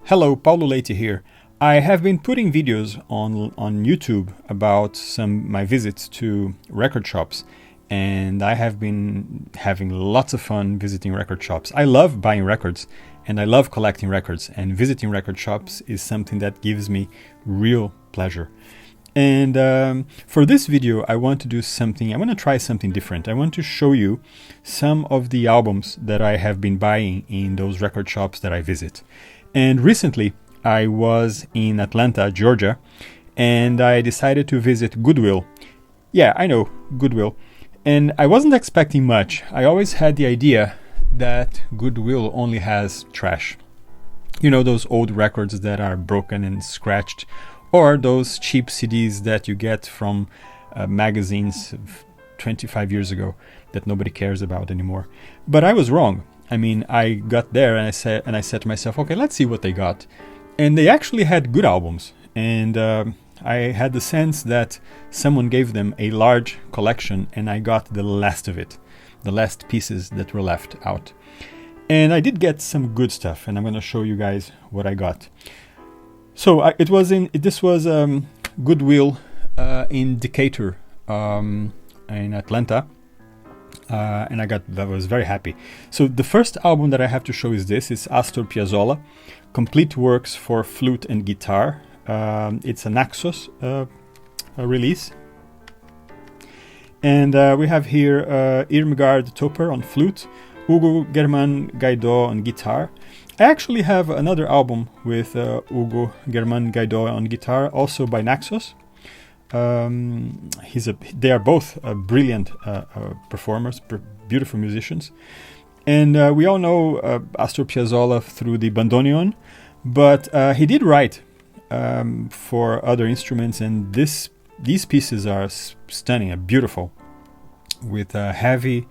Hello, Paulo Leite here. I have been putting videos on YouTube about my visits to record shops, and I have been having lots of fun visiting record shops. I love buying records, and I love collecting records, and visiting record shops is something that gives me real pleasure. And for this video, I want to try something different. I want to show you some of the albums that I have been buying in those record shops that I visit. And recently, I was in Atlanta, Georgia, and I decided to visit Goodwill. Yeah, I know, Goodwill. And I wasn't expecting much. I always had the idea that Goodwill only has trash. You know, those old records that are broken and scratched, or those cheap CDs that you get from magazines 25 years ago that nobody cares about anymore. But I was wrong. I mean, I got there and I said to myself, okay, let's see what they got. And they actually had good albums. And I had the sense that someone gave them a large collection and I got the last of it, the last pieces that were left out. And I did get some good stuff, and I'm going to show you guys what I got. So this was Goodwill in Decatur in Atlanta. And I was very happy. So the first album that I have to show is this. It's Astor Piazzolla, Complete Works for Flute and Guitar. It's a Naxos release. And we have here Irmgard Toepper on flute, Hugo, Germán, Gaido on guitar. I actually have another album with Hugo, Germán, Gaido on guitar, also by Naxos. They are both brilliant performers, beautiful musicians, and we all know Astor Piazzolla through the bandoneon, but he did write for other instruments, and these pieces are stunning and beautiful, with a heavy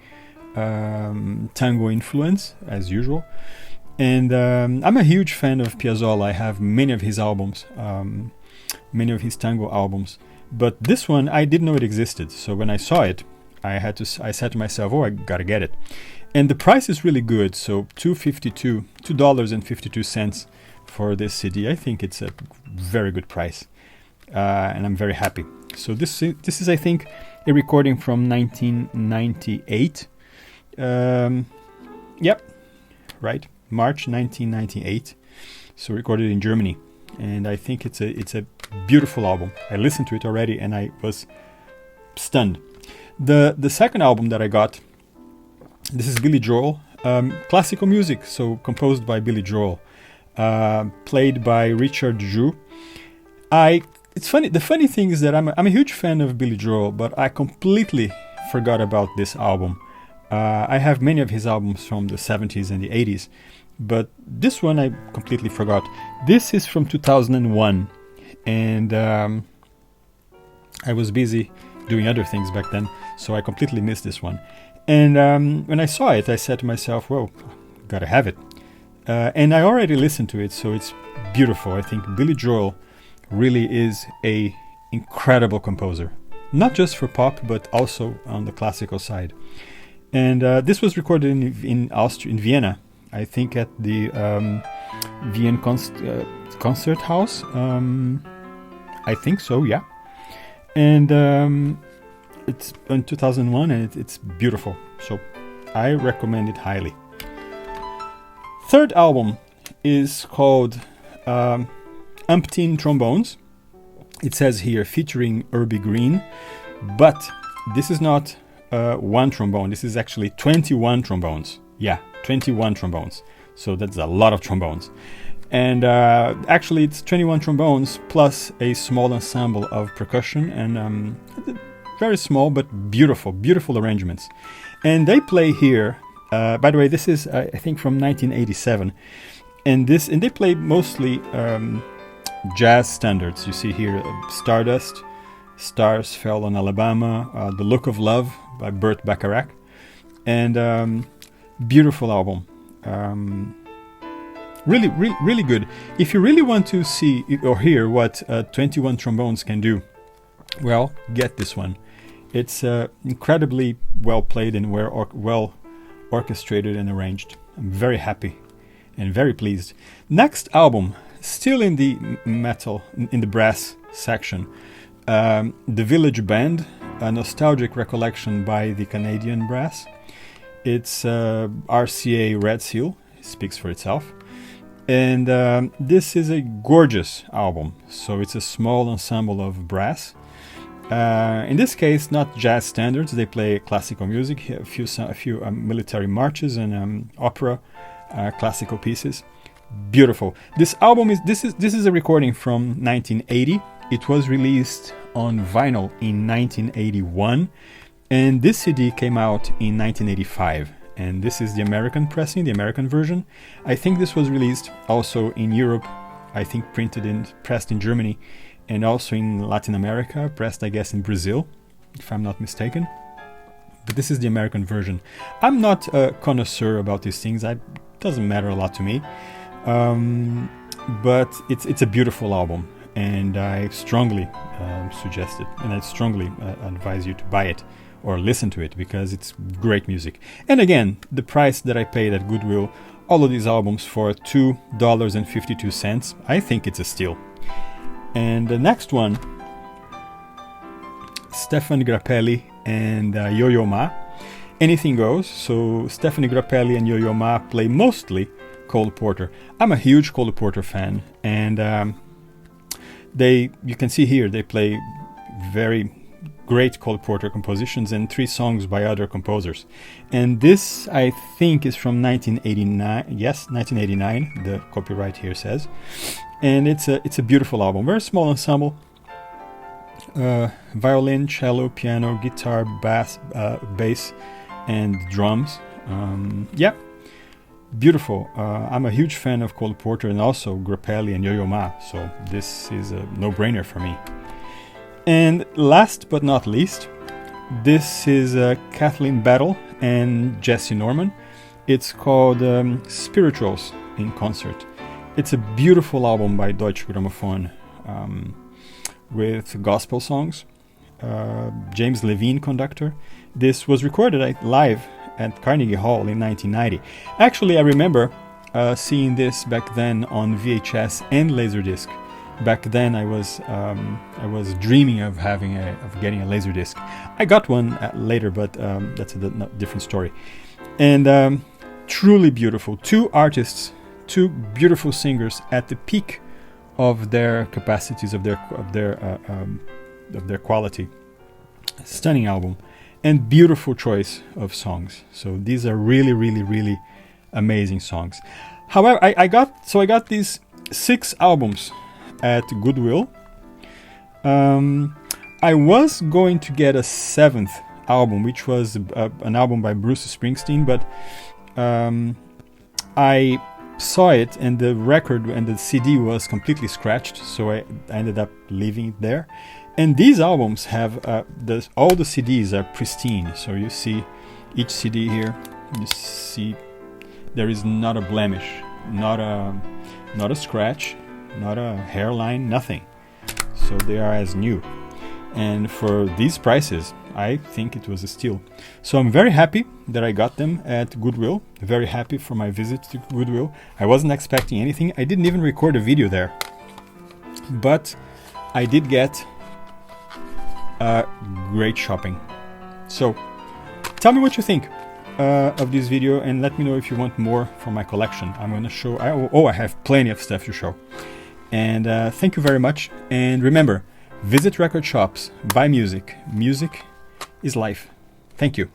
tango influence as usual. And I'm a huge fan of Piazzolla. I have many of his albums, many of his tango albums. But this one, I didn't know it existed. So when I saw it, I said to myself, oh, I gotta get it. And the price is really good. So $2.52 for this CD. I think it's a very good price. And I'm very happy. So this is, I think, a recording from 1998. Yep, right. March 1998. So recorded in Germany. And I think it's a beautiful album. I listened to it already and I was stunned. The second album that I got, this is Billy Joel, classical music, so composed by Billy Joel, played by Richard Joo. It's funny. The funny thing is that I'm a huge fan of Billy Joel, but I completely forgot about this album. I have many of his albums from the 70s and the 80s, but this one I completely forgot. This is from 2001, and I was busy doing other things back then, so I completely missed this one. And when I saw it, I said to myself, whoa, gotta have it. And I already listened to it, so it's beautiful. I think Billy Joel really is a incredible composer, not just for pop, but also on the classical side. And this was recorded in Vienna, I think at the Vienna Concert House. I think so, yeah. And it's in 2001, and it's beautiful. So I recommend it highly. Third album is called Umpteen Trombones. It says here featuring Urbie Green, but this is not one trombone. This is actually 21 trombones. Yeah, 21 trombones. So that's a lot of trombones. And actually it's 21 trombones plus a small ensemble of percussion and very small but beautiful arrangements. And they play here, by the way, this is I think from 1987, and they play mostly jazz standards. You see here Stardust, Stars Fell on Alabama, The Look of Love by Burt Bacharach, and beautiful album. Really good. If you really want to see or hear what 21 trombones can do, well, get this one. It's incredibly well played and well orchestrated and arranged. I'm very happy and very pleased. Next album still in the metal, in the brass section. The Village Band, a nostalgic recollection by the Canadian brass. It's RCA Red Seal, speaks for itself. And this is a gorgeous album. So it's a small ensemble of brass. In this case, not jazz standards. They play classical music, a few military marches and opera, classical pieces. Beautiful. This album this is a recording from 1980. It was released on vinyl in 1981, and this CD came out in 1985. And this is the American pressing, the American version. I think this was released also in Europe. I think pressed in Germany, and also in Latin America, pressed I guess in Brazil, if I'm not mistaken. But this is the American version. I'm not a connoisseur about these things. It doesn't matter a lot to me. But it's a beautiful album, and I strongly suggest it, and I strongly advise you to buy it or listen to it, because it's great music. And again, the price that I paid at Goodwill, all of these albums for $2.52, I think it's a steal. And the next one, Stephane Grappelli and Yo-Yo Ma, Anything Goes. So Stephane Grappelli and Yo-Yo Ma play mostly Cole Porter. I'm a huge Cole Porter fan, and you can see here they play very great Cole Porter compositions and 3 songs by other composers. And this, I think, is from 1989. Yes, 1989. The copyright here says, and it's a beautiful album. Very small ensemble. Violin, cello, piano, guitar, bass, and drums. Yeah. Beautiful. I'm a huge fan of Cole Porter and also Grappelli and Yo-Yo Ma, so this is a no-brainer for me. And last but not least, this is Kathleen Battle and Jesse Norman. It's called Spirituals in Concert. It's a beautiful album by Deutsche Grammophon with gospel songs. James Levine conductor. This was recorded live at Carnegie Hall in 1990. Actually, I remember seeing this back then on VHS and Laserdisc. Back then, I was dreaming of getting a Laserdisc. I got one later, but that's a different story. And truly beautiful. 2 artists, 2 beautiful singers at the peak of their capacities, of their quality. Stunning album. And beautiful choice of songs. So these are really, really, really amazing songs. However, I got these 6 albums at Goodwill. I was going to get a 7th album, which was an album by Bruce Springsteen, but I saw it and the record and the CD was completely scratched, so I ended up leaving it there. And these albums have all the CDs are pristine. So you see each CD here. You see there is not a blemish, not a scratch, not a hairline, nothing. So they are as new. And for these prices, I think it was a steal. So I'm very happy that I got them at Goodwill. Very happy for my visit to Goodwill. I wasn't expecting anything. I didn't even record a video there. But I did get great shopping. So tell me what you think of this video, and let me know if you want more from my collection. I'm going to show I have plenty of stuff to show. And thank you very much, and remember, visit record shops, buy music is life. Thank you.